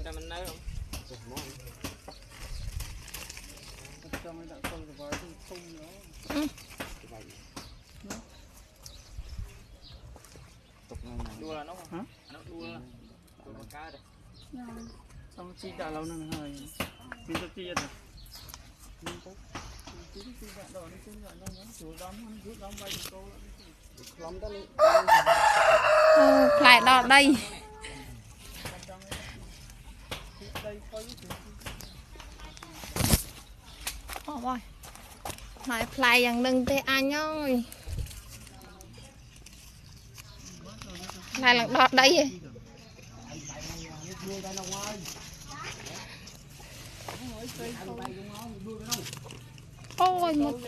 ta mình nói không trong ấy đã không được vào thì không nó đua là nó không nó đua con cá đây xong chi đã lâu nữa rồi mình tôi chia rồi mình có chi đã đỏ nó chung lại nó chủ đóng rút đóng bay cô lắm đó đi lại đỏ đây ôi lại play dạng đừng tê anh ơi lại lần đọt đây ôi một